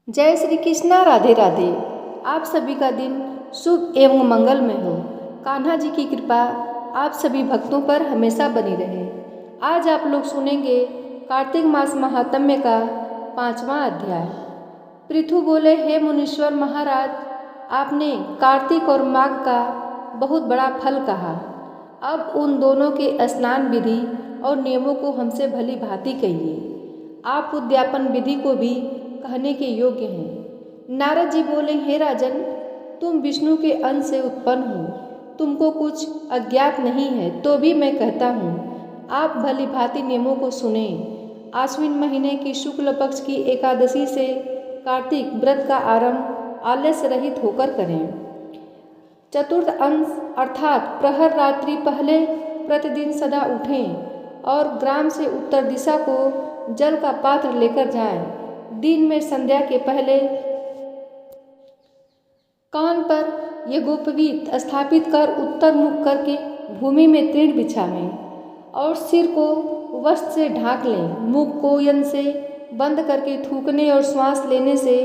जय श्री कृष्णा। राधे राधे। आप सभी का दिन शुभ एवं मंगलमय हो। कान्हा जी की कृपा आप सभी भक्तों पर हमेशा बनी रहे। आज आप लोग सुनेंगे कार्तिक मास महात्म्य का 5वां अध्याय। पृथु बोले, हे मुनीश्वर महाराज, आपने कार्तिक और माघ का बहुत बड़ा फल कहा। अब उन दोनों के स्नान विधि और नियमों को हमसे भली भांति कहिए। आप उद्यापन विधि को भी कहने के योग्य हैं। नारद जी बोले, हे राजन, तुम विष्णु के अंश से उत्पन्न हो, तुमको कुछ अज्ञात नहीं है, तो भी मैं कहता हूँ, आप भली भांति नियमों को सुने। आश्विन महीने की शुक्ल पक्ष की एकादशी से कार्तिक व्रत का आरंभ आलस्य रहित होकर करें। चतुर्थ अंश अर्थात प्रहर रात्रि पहले प्रतिदिन सदा उठें और ग्राम से उत्तर दिशा को जल का पात्र लेकर जाएं। दिन में संध्या के पहले कान पर यज्ञोपवीत स्थापित कर उत्तर मुख करके भूमि में तृण बिछावें और सिर को वस्त्र से ढांक लें। मुख को यन से बंद करके थूकने और श्वास लेने से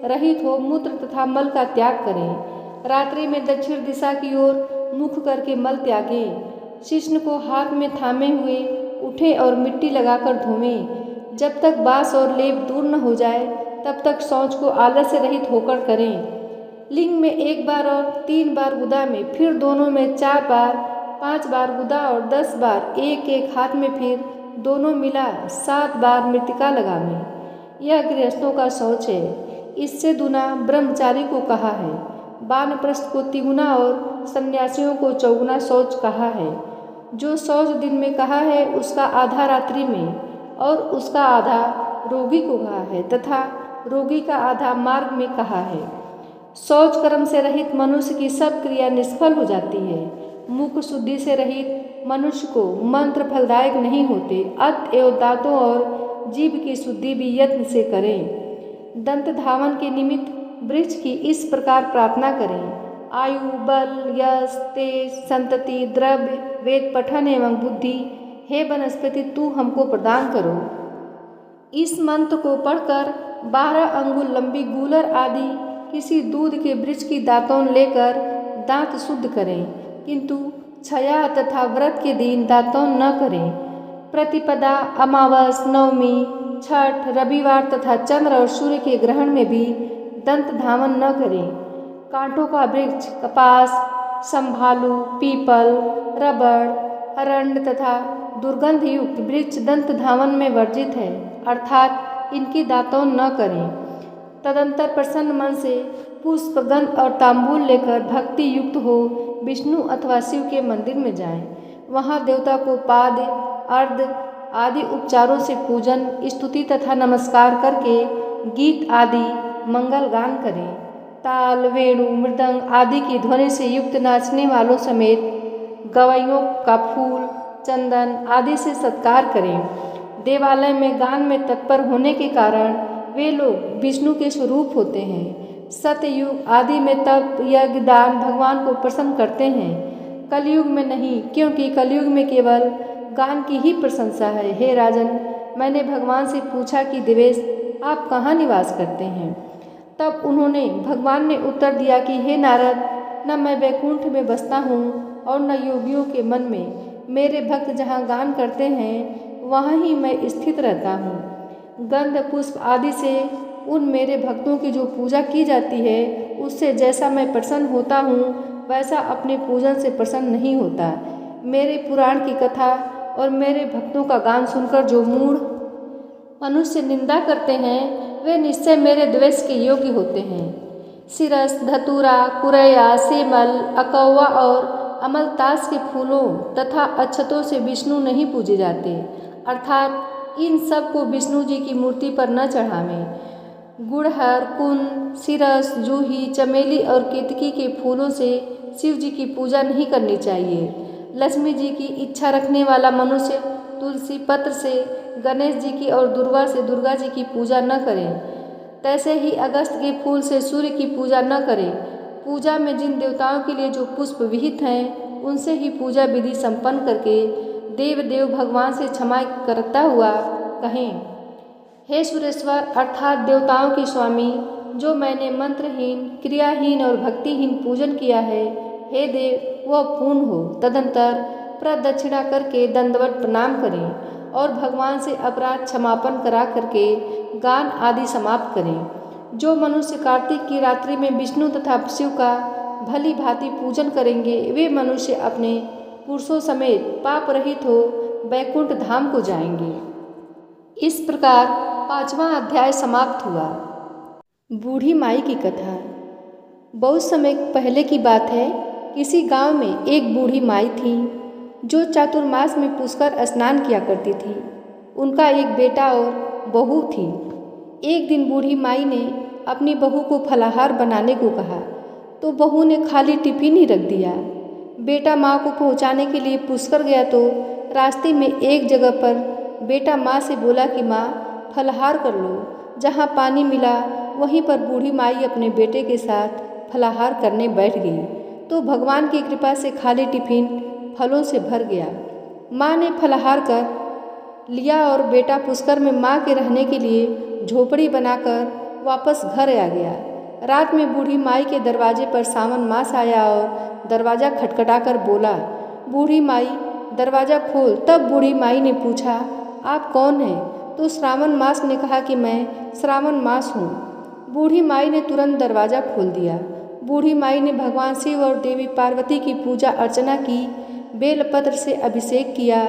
रहित हो मूत्र तथा मल का त्याग करें। रात्रि में दक्षिण दिशा की ओर मुख करके मल त्यागें। शिश्न को हाथ में थामे हुए उठें और मिट्टी लगाकर धोवें। जब तक बास और लेप दूर न हो जाए तब तक शौच को आलस्य रहित होकर करें। लिंग में 1 बार और 3 बार गुदा में, फिर दोनों में 4 बार, 5 बार गुदा और 10 बार एक एक हाथ में, फिर दोनों मिला 7 बार मृतिका लगावें। यह गृहस्थों का शौच है। इससे दुना ब्रह्मचारी को कहा है। वानप्रस्थ को तिगुना और सन्यासियों को चौगुना शौच कहा है। जो शौच दिन में कहा है उसका आधा रात्रि में और उसका आधा रोगी को कहा है तथा रोगी का आधा मार्ग में कहा है। शौच कर्म से रहित मनुष्य की सब क्रिया निष्फल हो जाती है। मुख शुद्धि से रहित मनुष्य को मंत्र फलदायक नहीं होते। अतएव दांतों और जीभ की शुद्धि भी यत्न से करें। दंत धावन के निमित्त वृक्ष की इस प्रकार प्रार्थना करें, आयु, बल, यश, तेज, संतति, द्रव्य, वेद पठन एवं बुद्धि, हे वनस्पति तू हमको प्रदान करो। इस मंत्र को पढ़कर 12 अंगुल लंबी गूलर आदि किसी दूध के वृक्ष की दातौन लेकर दांत शुद्ध करें, किंतु छया तथा व्रत के दिन दातौन न करें। प्रतिपदा, अमावस, नवमी, छठ, रविवार तथा चंद्र और सूर्य के ग्रहण में भी दंत धावन न करें। कांटों का वृक्ष कपास, संभालू, पीपल, रबड़, अरंड तथा दुर्गंध युक्त वृक्ष दंत धावन में वर्जित है, अर्थात इनकी दातौन न करें। तदंतर प्रसन्न मन से पुष्प, गंध और तांबूल लेकर भक्ति युक्त हो विष्णु अथवा शिव के मंदिर में जाएं। वहां देवता को पाद, अर्घ आदि उपचारों से पूजन, स्तुति तथा नमस्कार करके गीत आदि मंगल गान करें। ताल, वेणु, मृदंग आदि की ध्वनि से युक्त नाचने वालों समेत गवैयों का फूल, चंदन आदि से सत्कार करें। देवालय में गान में तत्पर होने के कारण वे लोग विष्णु के स्वरूप होते हैं। सतयुग आदि में तप, यज्ञ, दान भगवान को प्रसन्न करते हैं, कलयुग में नहीं, क्योंकि कलयुग में केवल गान की ही प्रशंसा है। हे राजन, मैंने भगवान से पूछा कि देवेश आप कहाँ निवास करते हैं? तब भगवान ने उत्तर दिया कि हे नारद, न मैं वैकुंठ में बसता हूँ और न योगियों के मन में। मेरे भक्त जहाँ गान करते हैं वहाँ ही मैं स्थित रहता हूँ। गंध, पुष्प आदि से उन मेरे भक्तों की जो पूजा की जाती है उससे जैसा मैं प्रसन्न होता हूँ वैसा अपने पूजन से प्रसन्न नहीं होता। मेरे पुराण की कथा और मेरे भक्तों का गान सुनकर जो मूढ़ मनुष्य निंदा करते हैं वे निश्चय मेरे द्वेष के योग्य होते हैं। सिरस, धतूरा, कुरैया, सेमल, अकौवा और अमलतास के फूलों तथा अक्षतों से विष्णु नहीं पूजे जाते, अर्थात इन सब को विष्णु जी की मूर्ति पर न चढ़ावें। गुड़हर, कुंद, सिरस, जूही, चमेली और केतकी के फूलों से शिव जी की पूजा नहीं करनी चाहिए। लक्ष्मी जी की इच्छा रखने वाला मनुष्य तुलसी पत्र से गणेश जी की और दुर्वा से दुर्गा जी की पूजा न करें। तैसे ही अगस्त के फूल से सूर्य की पूजा न करें। पूजा में जिन देवताओं के लिए जो पुष्प विहित हैं उनसे ही पूजा विधि संपन्न करके देव भगवान से क्षमा करता हुआ कहें, हे सुरेश्वर अर्थात देवताओं की स्वामी, जो मैंने मंत्रहीन, क्रियाहीन और भक्तिहीन पूजन किया है, हे देव वह पूर्ण हो। तदंतर प्रदक्षिणा करके दंडवत प्रणाम करें और भगवान से अपराध क्षमापण करा करके गान आदि समाप्त करें। जो मनुष्य कार्तिक की रात्रि में विष्णु तथा शिव का भली भांति पूजन करेंगे, वे मनुष्य अपने पुरुषों समेत पाप रहित हो वैकुंठ धाम को जाएंगे। इस प्रकार 5वां अध्याय समाप्त हुआ। बूढ़ी माई की कथा। बहुत समय पहले की बात है। किसी गांव में एक बूढ़ी माई थी जो चातुर्मास में पुष्कर स्नान किया करती थी। उनका एक बेटा और बहू थी। एक दिन बूढ़ी माई ने अपनी बहू को फलाहार बनाने को कहा तो बहू ने खाली टिफिन ही रख दिया। बेटा माँ को पहुँचाने के लिए पुष्कर गया तो रास्ते में एक जगह पर बेटा माँ से बोला कि माँ फलाहार कर लो। जहाँ पानी मिला वहीं पर बूढ़ी माई अपने बेटे के साथ फलाहार करने बैठ गई तो भगवान की कृपा से खाली टिफिन फलों से भर गया। माँ ने फलाहार कर लिया और बेटा पुष्कर में माँ के रहने के लिए झोपड़ी बनाकर वापस घर आ गया। रात में बूढ़ी माई के दरवाजे पर सावन मास आया और दरवाज़ा खटखटाकर बोला, बूढ़ी माई दरवाज़ा खोल। तब बूढ़ी माई ने पूछा, आप कौन हैं? तो श्रावण मास ने कहा कि मैं श्रावण मास हूँ। बूढ़ी माई ने तुरंत दरवाज़ा खोल दिया। बूढ़ी माई ने भगवान शिव और देवी पार्वती की पूजा अर्चना की, बेलपत्र से अभिषेक किया।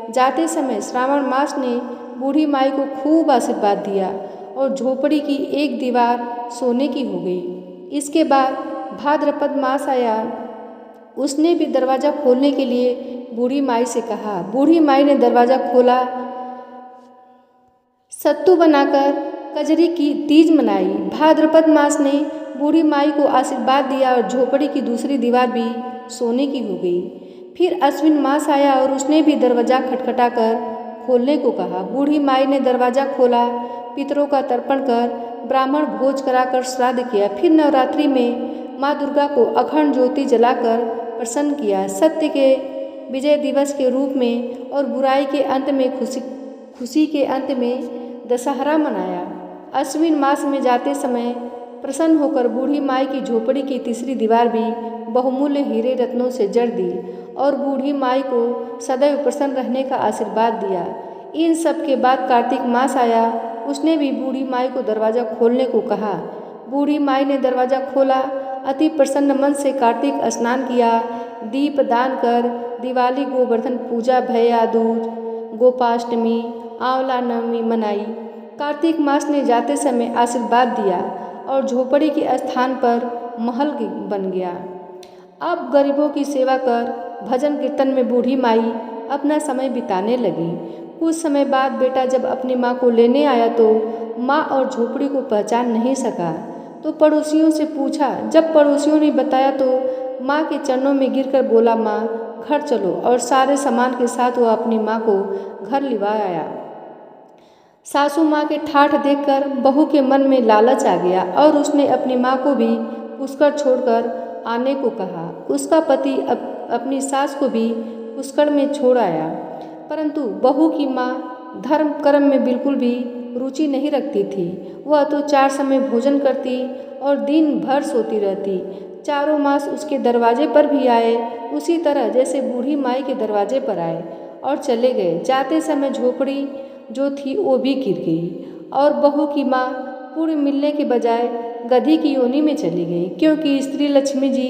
जाते समय श्रावण मास ने बूढ़ी माई को खूब आशीर्वाद दिया और झोपड़ी की एक दीवार सोने की हो गई। इसके बाद भाद्रपद मास आया। उसने भी दरवाज़ा खोलने के लिए बूढ़ी माई से कहा। बूढ़ी माई ने दरवाज़ा खोला, सत्तू बनाकर कजरी की तीज मनाई। भाद्रपद मास ने बूढ़ी माई को आशीर्वाद दिया और झोपड़ी की दूसरी दीवार भी सोने की हो गई। फिर अश्विन मास आया और उसने भी दरवाज़ा खटखटाकर खोलने को कहा। बूढ़ी माई ने दरवाज़ा खोला, पितरों का तर्पण कर ब्राह्मण भोज कराकर श्राद्ध किया। फिर नवरात्रि में माँ दुर्गा को अखंड ज्योति जलाकर प्रसन्न किया। सत्य के विजय दिवस के रूप में और बुराई के अंत में खुशी के अंत में दशहरा मनाया। अश्विन मास में जाते समय प्रसन्न होकर बूढ़ी माई की झोपड़ी की तीसरी दीवार भी बहुमूल्य हीरे रत्नों से जड़ दी और बूढ़ी माई को सदैव प्रसन्न रहने का आशीर्वाद दिया। इन सब के बाद कार्तिक मास आया। उसने भी बूढ़ी माई को दरवाज़ा खोलने को कहा। बूढ़ी माई ने दरवाज़ा खोला, अति प्रसन्न मन से कार्तिक स्नान किया, दीप दान कर दिवाली, गोवर्धन पूजा, भैया दूज, गोपाष्टमी, आंवला नवमी मनाई। कार्तिक मास ने जाते समय आशीर्वाद दिया और झोपड़ी के स्थान पर महल बन गया। अब गरीबों की सेवा कर भजन कीर्तन में बूढ़ी माई अपना समय बिताने लगी। कुछ समय बाद बेटा जब अपनी माँ को लेने आया तो माँ और झोपड़ी को पहचान नहीं सका तो पड़ोसियों से पूछा। जब पड़ोसियों ने बताया तो माँ के चरणों में गिरकर बोला, माँ घर चलो, और सारे सामान के साथ वो अपनी माँ को घर लिवा आया। सासू माँ के ठाठ देखकर बहू के मन में लालच आ गया और उसने अपनी माँ को भी पुष्कर छोड़कर आने को कहा। उसका पति अपनी सास को भी पुष्कर में छोड़ आया, परंतु बहू की माँ धर्म कर्म में बिल्कुल भी रुचि नहीं रखती थी। वह तो 4 समय भोजन करती और दिन भर सोती रहती। चारों मास उसके दरवाजे पर भी आए, उसी तरह जैसे बूढ़ी माई के दरवाजे पर आए और चले गए। जाते समय झोपड़ी जो थी वो भी गिर गई और बहू की माँ पूर्ण मिलने के बजाय गधी की योनि में चली गई, क्योंकि स्त्री लक्ष्मी जी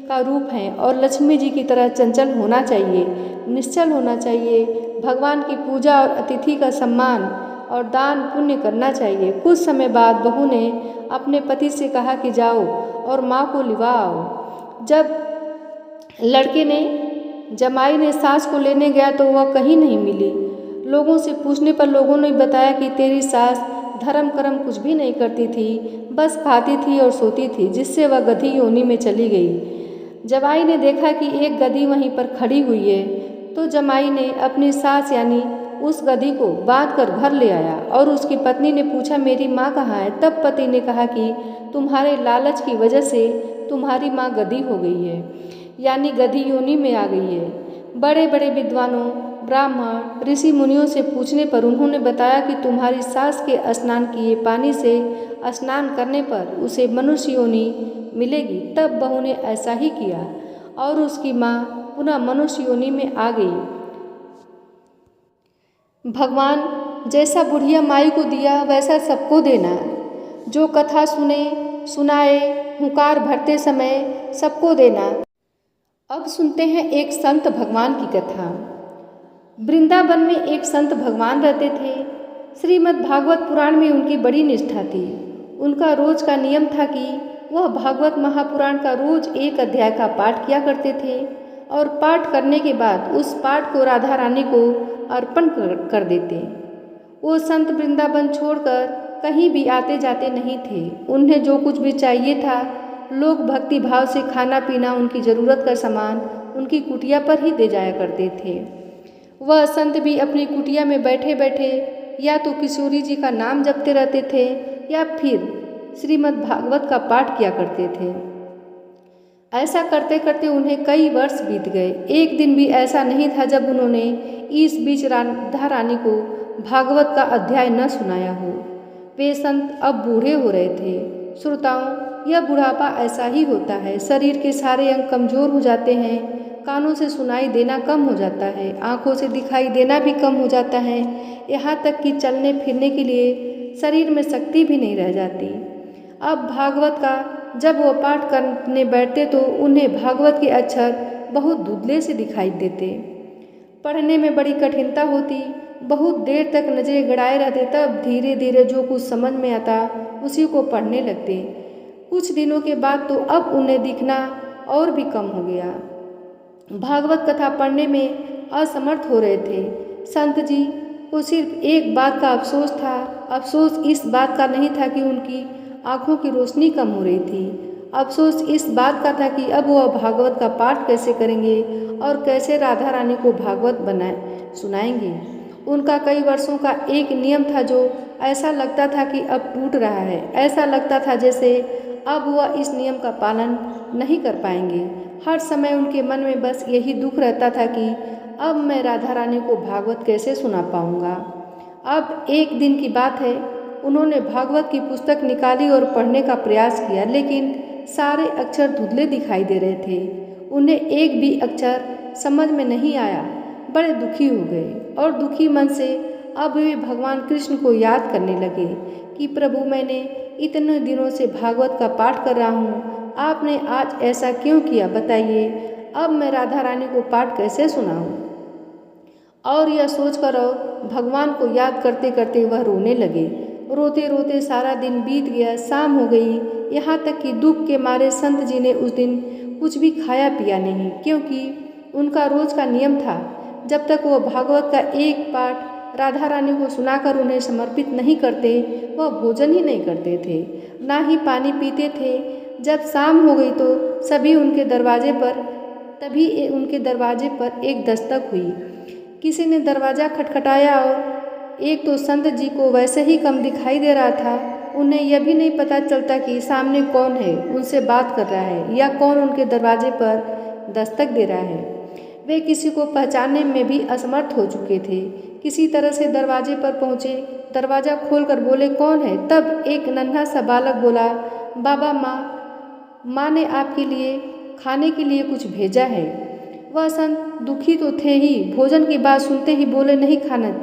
का रूप है और लक्ष्मी जी की तरह चंचल होना चाहिए, निश्चल होना चाहिए। भगवान की पूजा और अतिथि का सम्मान और दान पुण्य करना चाहिए। कुछ समय बाद बहू ने अपने पति से कहा कि जाओ और माँ को लिवा आओ। जब लड़के ने जमाई ने सास को लेने गया तो वह कहीं नहीं मिली। लोगों से पूछने पर लोगों ने बताया कि तेरी सास धर्म कर्म कुछ भी नहीं करती थी, बस खाती थी और सोती थी, जिससे वह गधी योनि में चली गई। जमाई ने देखा कि एक गधी वहीं पर खड़ी हुई है तो जमाई ने अपनी सास यानी उस गधी को बांधकर घर ले आया और उसकी पत्नी ने पूछा, मेरी माँ कहाँ है? तब पति ने कहा कि तुम्हारे लालच की वजह से तुम्हारी माँ गधी हो गई है, यानी गधी योनि में आ गई है। बड़े बड़े विद्वानों ब्राह्मण ऋषि मुनियों से पूछने पर उन्होंने बताया कि तुम्हारी सास के स्नान किए पानी से स्नान करने पर उसे मनुष्य योनि मिलेगी। तब बहू ने ऐसा ही किया और उसकी माँ पुनः मनुष्य योनि में आ गई। भगवान जैसा बुढ़िया माई को दिया वैसा सबको देना। जो कथा सुनाए हुंकार भरते समय सबको देना। अब सुनते हैं एक संत भगवान की कथा। वृंदावन में एक संत भगवान रहते थे। श्रीमद् भागवत पुराण में उनकी बड़ी निष्ठा थी। उनका रोज का नियम था कि वह भागवत महापुराण का रोज एक अध्याय का पाठ किया करते थे और पाठ करने के बाद उस पाठ को राधा रानी को अर्पण कर देते। वो संत वृंदावन छोड़कर कहीं भी आते जाते नहीं थे। उन्हें जो कुछ भी चाहिए था, लोग भक्ति भाव से खाना पीना, उनकी ज़रूरत का सामान उनकी कुटिया पर ही दे जाया करते थे। वह संत भी अपनी कुटिया में बैठे बैठे या तो किशोरी जी का नाम जपते रहते थे या फिर श्रीमद् भागवत का पाठ किया करते थे। ऐसा करते करते उन्हें कई वर्ष बीत गए। एक दिन भी ऐसा नहीं था जब उन्होंने इस बीच राधा रानी को भागवत का अध्याय न सुनाया हो। वे संत अब बूढ़े हो रहे थे। श्रोताओं, यह बुढ़ापा ऐसा ही होता है। शरीर के सारे अंग कमज़ोर हो जाते हैं। कानों से सुनाई देना कम हो जाता है। आँखों से दिखाई देना भी कम हो जाता है। यहाँ तक कि चलने फिरने के लिए शरीर में शक्ति भी नहीं रह जाती। अब भागवत का जब वो पाठ करने बैठते तो उन्हें भागवत के अक्षर बहुत धुंधले से दिखाई देते। पढ़ने में बड़ी कठिनता होती। बहुत देर तक नजरें गड़ाए रहते। तब धीरे धीरे जो कुछ समझ में आता उसी को पढ़ने लगते। कुछ दिनों के बाद तो अब उन्हें दिखना और भी कम हो गया। भागवत कथा पढ़ने में असमर्थ हो रहे थे। संत जी को सिर्फ एक बात का अफसोस था। अफसोस इस बात का नहीं था कि उनकी आँखों की रोशनी कम हो रही थी। अफसोस इस बात का था कि अब वह भागवत का पाठ कैसे करेंगे और कैसे राधा रानी को भागवत सुनाएंगे। उनका कई वर्षों का एक नियम था जो ऐसा लगता था कि अब टूट रहा है। ऐसा लगता था जैसे अब वह इस नियम का पालन नहीं कर पाएंगे। हर समय उनके मन में बस यही दुख रहता था कि अब मैं राधा रानी को भागवत कैसे सुना पाऊंगा। अब एक दिन की बात है, उन्होंने भागवत की पुस्तक निकाली और पढ़ने का प्रयास किया, लेकिन सारे अक्षर धुंधले दिखाई दे रहे थे। उन्हें एक भी अक्षर समझ में नहीं आया। बड़े दुखी हो गए और दुखी मन से अब वे भगवान कृष्ण को याद करने लगे कि प्रभु, मैंने इतने दिनों से भागवत का पाठ कर रहा हूँ, आपने आज ऐसा क्यों किया बताइए। अब मैं राधा रानी को पाठ कैसे सुनाऊँ। और यह सोचकर और भगवान को याद करते करते वह रोने लगे। रोते रोते सारा दिन बीत गया। शाम हो गई। यहाँ तक कि दुख के मारे संत जी ने उस दिन कुछ भी खाया पिया नहीं, क्योंकि उनका रोज का नियम था जब तक वो भागवत का एक पाठ राधा रानी को सुनाकर उन्हें समर्पित नहीं करते वह भोजन ही नहीं करते थे, ना ही पानी पीते थे। जब शाम हो गई तो तभी उनके दरवाजे पर एक दस्तक हुई। किसी ने दरवाज़ा खटखटाया और एक तो संत जी को वैसे ही कम दिखाई दे रहा था। उन्हें यह भी नहीं पता चलता कि सामने कौन है, उनसे बात कर रहा है या कौन उनके दरवाजे पर दस्तक दे रहा है। वे किसी को पहचानने में भी असमर्थ हो चुके थे। किसी तरह से दरवाजे पर पहुँचे। दरवाज़ा खोलकर बोले, कौन है। तब एक नन्हा सा बालक बोला, बाबा, माँ ने आपके लिए खाने के लिए कुछ भेजा है। वह संत दुखी तो थे ही, भोजन की बात सुनते ही बोले, नहीं खाना,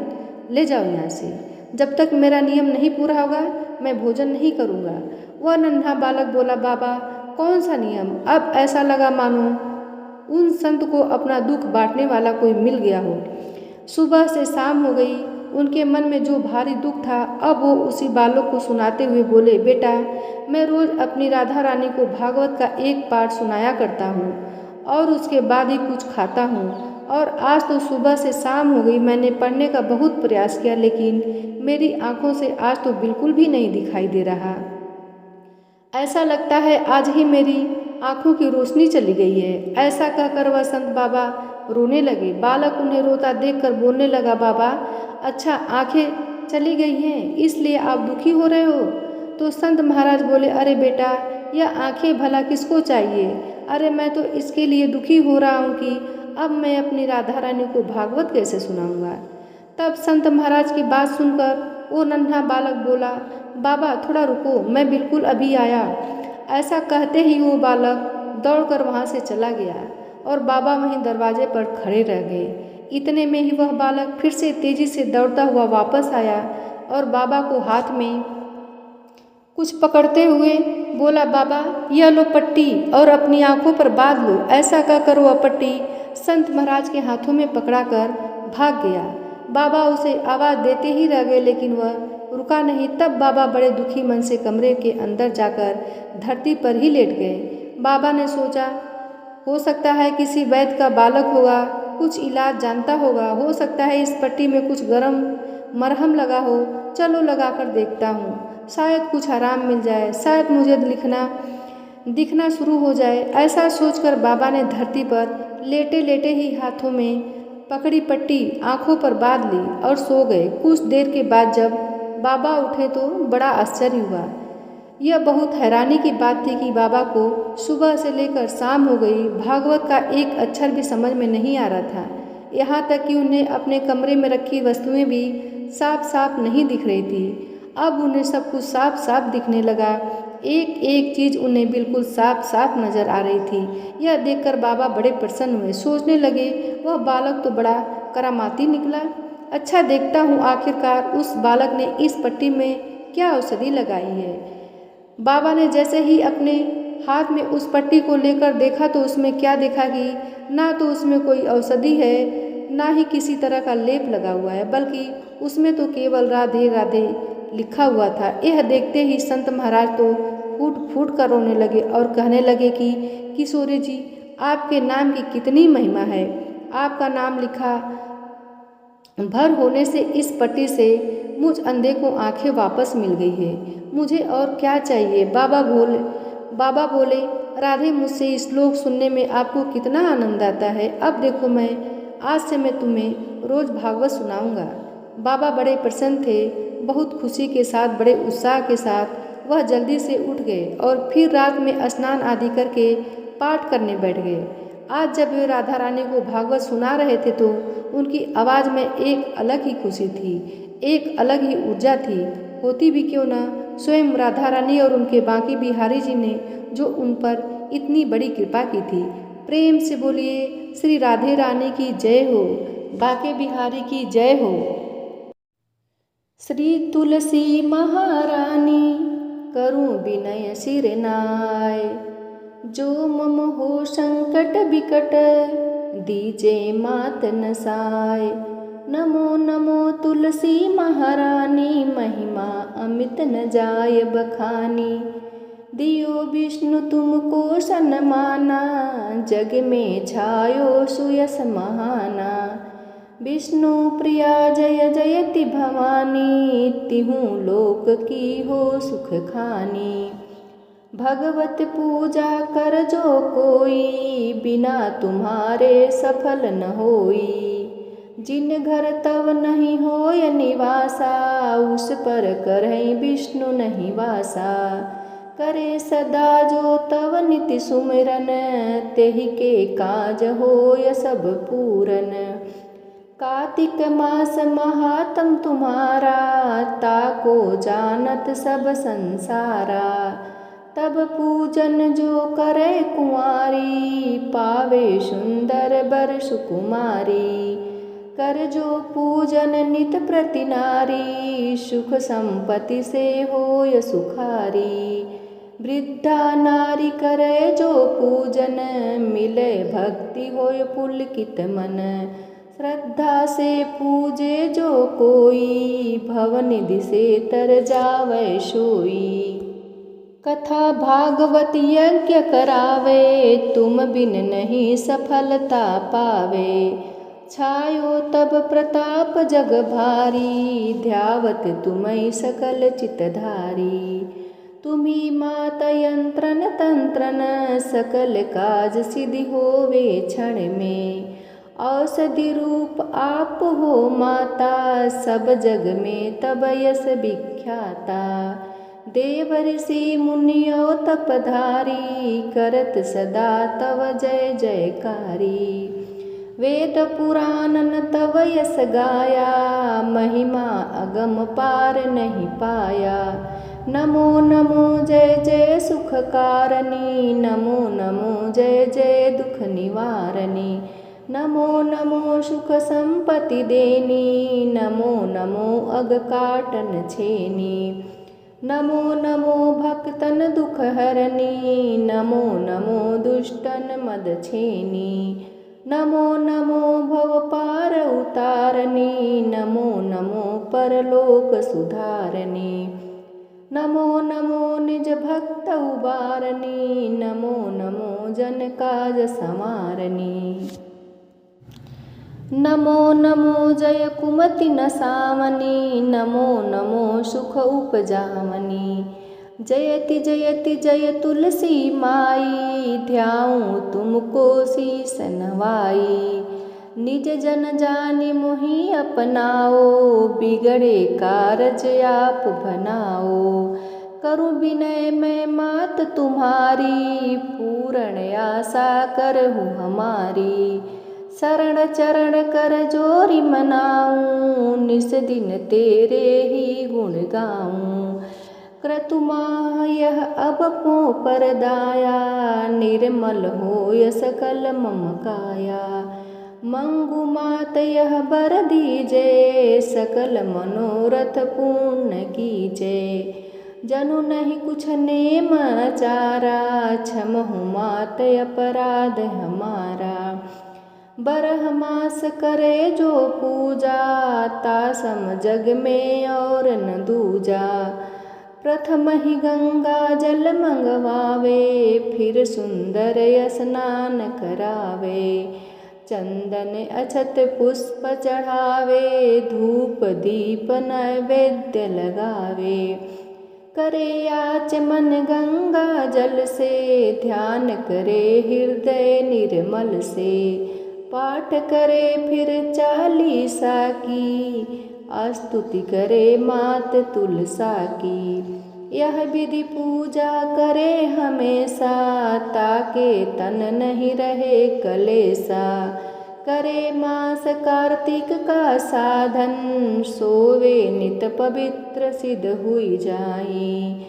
ले जाओ यहाँ से। जब तक मेरा नियम नहीं पूरा होगा मैं भोजन नहीं करूँगा। वह नन्हा बालक बोला, बाबा, कौन सा नियम। अब ऐसा लगा मानो उन संत को अपना दुख बांटने वाला कोई मिल गया हो। सुबह से शाम हो गई। उनके मन में जो भारी दुख था अब वो उसी बालक को सुनाते हुए बोले, बेटा, मैं रोज़ अपनी राधा रानी को भागवत का एक पाठ सुनाया करता हूँ और उसके बाद ही कुछ खाता हूँ। और आज तो सुबह से शाम हो गई, मैंने पढ़ने का बहुत प्रयास किया, लेकिन मेरी आँखों से आज तो बिल्कुल भी नहीं दिखाई दे रहा। ऐसा लगता है आज ही मेरी आँखों की रोशनी चली गई है। ऐसा कहकर वह संत बाबा रोने लगे। बालक उन्हें रोता देखकर बोलने लगा, बाबा, अच्छा, आँखें चली गई हैं इसलिए आप दुखी हो रहे हो। तो संत महाराज बोले, अरे बेटा, यह आँखें भला किसको चाहिए। अरे मैं तो इसके लिए दुखी हो रहा हूँ कि अब मैं अपनी राधा रानी को भागवत कैसे सुनाऊंगा। तब संत महाराज की बात सुनकर वो नन्हा बालक बोला, बाबा थोड़ा रुको, मैं बिल्कुल अभी आया। ऐसा कहते ही वो बालक दौड़कर वहाँ से चला गया और बाबा वहीं दरवाजे पर खड़े रह गए। इतने में ही वह बालक फिर से तेजी से दौड़ता हुआ वापस आया और बाबा को हाथ में कुछ पकड़ते हुए बोला, बाबा यह लो पट्टी और अपनी आंखों पर बांध लो। ऐसा कहकर वह पट्टी संत महाराज के हाथों में पकड़ाकर भाग गया। बाबा उसे आवाज़ देते ही रह गए, लेकिन वह रुका नहीं। तब बाबा बड़े दुखी मन से कमरे के अंदर जाकर धरती पर ही लेट गए। बाबा ने सोचा, हो सकता है किसी वैद्य का बालक होगा, कुछ इलाज जानता होगा, हो सकता है इस पट्टी में कुछ गरम मरहम लगा हो, चलो लगाकर देखता हूँ, शायद कुछ आराम मिल जाए, शायद मुझे दिखना शुरू हो जाए। ऐसा सोचकर बाबा ने धरती पर लेटे लेटे ही हाथों में पकड़ी पट्टी आंखों पर बांध ली और सो गए। कुछ देर के बाद जब बाबा उठे तो बड़ा आश्चर्य हुआ। यह बहुत हैरानी की बात थी कि बाबा को सुबह से लेकर शाम हो गई, भागवत का एक अक्षर भी समझ में नहीं आ रहा था। यहाँ तक कि उन्हें अपने कमरे में रखी वस्तुएं भी साफ साफ नहीं दिख रही थी। अब उन्हें सब कुछ साफ साफ दिखने लगा। एक एक चीज़ उन्हें बिल्कुल साफ साफ नजर आ रही थी। यह देखकर बाबा बड़े प्रसन्न हुए। सोचने लगे, वह बालक तो बड़ा करामाती निकला। अच्छा देखता हूँ आखिरकार उस बालक ने इस पट्टी में क्या औषधि लगाई है। बाबा ने जैसे ही अपने हाथ में उस पट्टी को लेकर देखा तो उसमें क्या देखा कि ना तो उसमें कोई औषधि है, ना ही किसी तरह का लेप लगा हुआ है, बल्कि उसमें तो केवल राधे राधे लिखा हुआ था। यह देखते ही संत महाराज तो फूट फूट कर रोने लगे और कहने लगे कि किशोरी जी, आपके नाम की कितनी महिमा है। आपका नाम लिखा भर होने से इस पट्टी से मुझ अंधे को आंखें वापस मिल गई है। मुझे और क्या चाहिए। बाबा बोले, राधे मुझसे इस श्लोक सुनने में आपको कितना आनंद आता है। अब देखो, आज से मैं तुम्हें रोज़ भागवत सुनाऊंगा। बाबा बड़े प्रसन्न थे। बहुत खुशी के साथ, बड़े उत्साह के साथ वह जल्दी से उठ गए और फिर रात में स्नान आदि करके पाठ करने बैठ गए। आज जब वे राधा रानी को भागवत सुना रहे थे तो उनकी आवाज़ में एक अलग ही खुशी थी, एक अलग ही ऊर्जा थी। होती भी क्यों ना स्वयं राधा रानी और उनके बांके बिहारी जी ने जो उन पर इतनी बड़ी कृपा की थी। प्रेम से बोलिए, श्री राधे रानी की जय हो, बांके बिहारी की जय हो। श्री तुलसी महारानी करूं विनय सिर नाय, जो मम हो संकट बिकट दीजे मात नसाय। नमो नमो तुलसी महारानी, महिमा अमित न जाय बखानी। दियो विष्णु तुमको सन्माना, जग में छायो सुयस महाना। विष्णु प्रिया जय जयति भवानी, तिहु लोक की हो सुख खानी। भगवत पूजा कर जो कोई, बिना तुम्हारे सफल न होई। जिन घर तव नहीं होय निवासा, उस पर करहि विष्णु नहीं वासा। करे सदा जो तव निति सुमिरन, तेहि के काज होय सब पूरन। कार्तिक मास महात्म तुम्हारा, ताको जानत सब संसारा। तब पूजन जो करे कुंवारी, पावे सुंदर बर सुकुमारी। कर जो पूजन नित प्रति नारी, सुख संपत्ति से होय सुखारी। वृद्धा नारी करे जो पूजन, मिले भक्ति होय पुलकित मन। श्रद्धा से पूजे जो कोई, भवनिधि से तर जावै सोई। कथा भागवत यज्ञ करावे, तुम बिन नहीं सफलता पावे। छायो तब प्रताप जग भारी, ध्यावत तुम्हि सकल चितधारी। तुम्ही मात यंत्रन तंत्रन, सकल काज सिद्धि होवे क्षण में। औषधि रूप आप हो माता, सब जग में तब यश विख्याता। देव ऋषि मुनियो तपधारी, करत सदा तव जय जयकारी। वेद पुराणन तव यस गाया, महिमा अगम पार नहीं पाया। नमो नमो जय जय सुख कारणी, नमो नमो जय जय दुख निवारणी। नमो नमो सुख संपत्ति देनी, नमो नमो अग काटन छेनी। नमो नमो भक्तन दुख हरणी, नमो नमो दुष्टन मद छेनी। नमो नमो भव पार उतारणी, नमो नमो परलोक सुधारणी। नमो नमो निज भक्त उबारणी, नमो नमो जन काज समारणी। नमो नमो जय कुमति नसामनी, नमो नमो सुख उपजामनी। जयति जयति जय तुलसी माई, ध्याऊं तुमको शीस नवाई। निज जन जानि मोहि अपनाओ, बिगड़े कारज आप बनाओ। करूँ विनय मैं मात तुम्हारी, पूर्ण आशा करहूँ हमारी। शरण चरण कर जोरी मनाऊं, निस दिन तेरे ही गुण गाऊं। क्रतुमा यह अब मोह पर दाया, निर्मल होय सकल मम काया। मंगु मात यह बर दीजे, सकल मनोरथ पूर्ण कीजे। जनु नहीं कुछ नेम आचारा, क्षमहु मात अपराध हमारा। बरह मास करे जो पूजा, तासम जग में और न दूजा। प्रथम ही गंगा जल मंगवावे, फिर सुंदर स्नान करावे। चंदन अक्षत पुष्प चढ़ावे, धूप दीप नैवेद्य लगावे। करे आचमन गंगा जल से, ध्यान करे हृदय निर्मल से। पाठ करे फिर चालीसा की, स्तुति करे मात तुलसा की। यह विधि पूजा करे हमेशा, ताके तन नहीं रहे कलेसा। करे मास कार्तिक का साधन, सोवे नित पवित्र सिद्ध हुई जाई।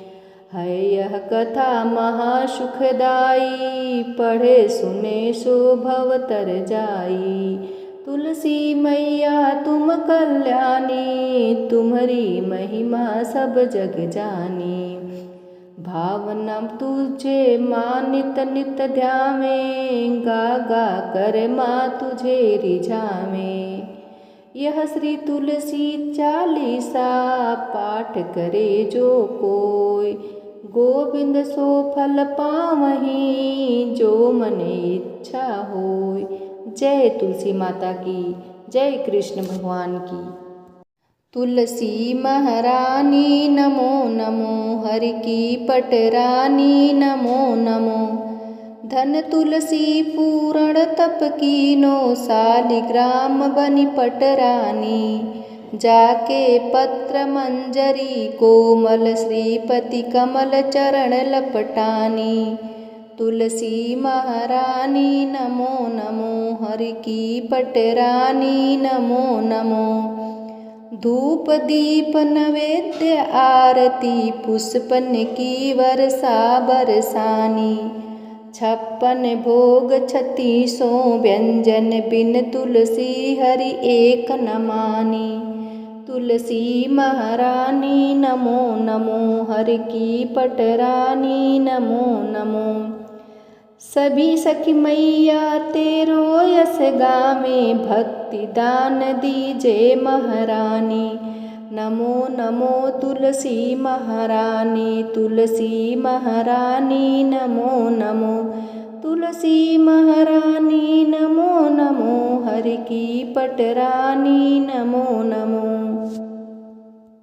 है यह कथा महासुखदाई, पढ़े सुने सो भव तर जाई। तुलसी मैया तुम कल्याणी, तुम्हारी महिमा सब जग जानी। भावना तुझे माँ नित नित ध्यावे, गा गा कर माँ तुझे रिझावे। यह श्री तुलसी चालीसा, पाठ करे जो कोई। गोविंद सो फल पावहीं, जो मन इच्छा होय। जय तुलसी माता की, जय कृष्ण भगवान की। तुलसी महारानी नमो नमो, हरि की पटरानी नमो नमो। धन तुलसी पूर्ण तप कीनो, शालिग्राम बनी पटरानी। जाके पत्र मंजरी कोमल, श्रीपति कमल चरण लपटानी। तुलसी महारानी नमो नमो, हरि की पटरानी नमो नमो। धूप दीप नैवेद्य आरती, पुष्पन की वर्षा बरसानी। 56 भोग 36 व्यंजन, बिन तुलसी हरि एक न मानी। तुलसी महारानी नमो नमो, हरि की पटरानी नमो नमो। सभी सखी मैया तेरो यस गावे, भक्ति दान दीजे महारानी। नमो नमो तुलसी महारानी, तुलसी महारानी नमो नमो। तुलसी महारानी नमो नमो, हरि की पटरानी नमो नमो।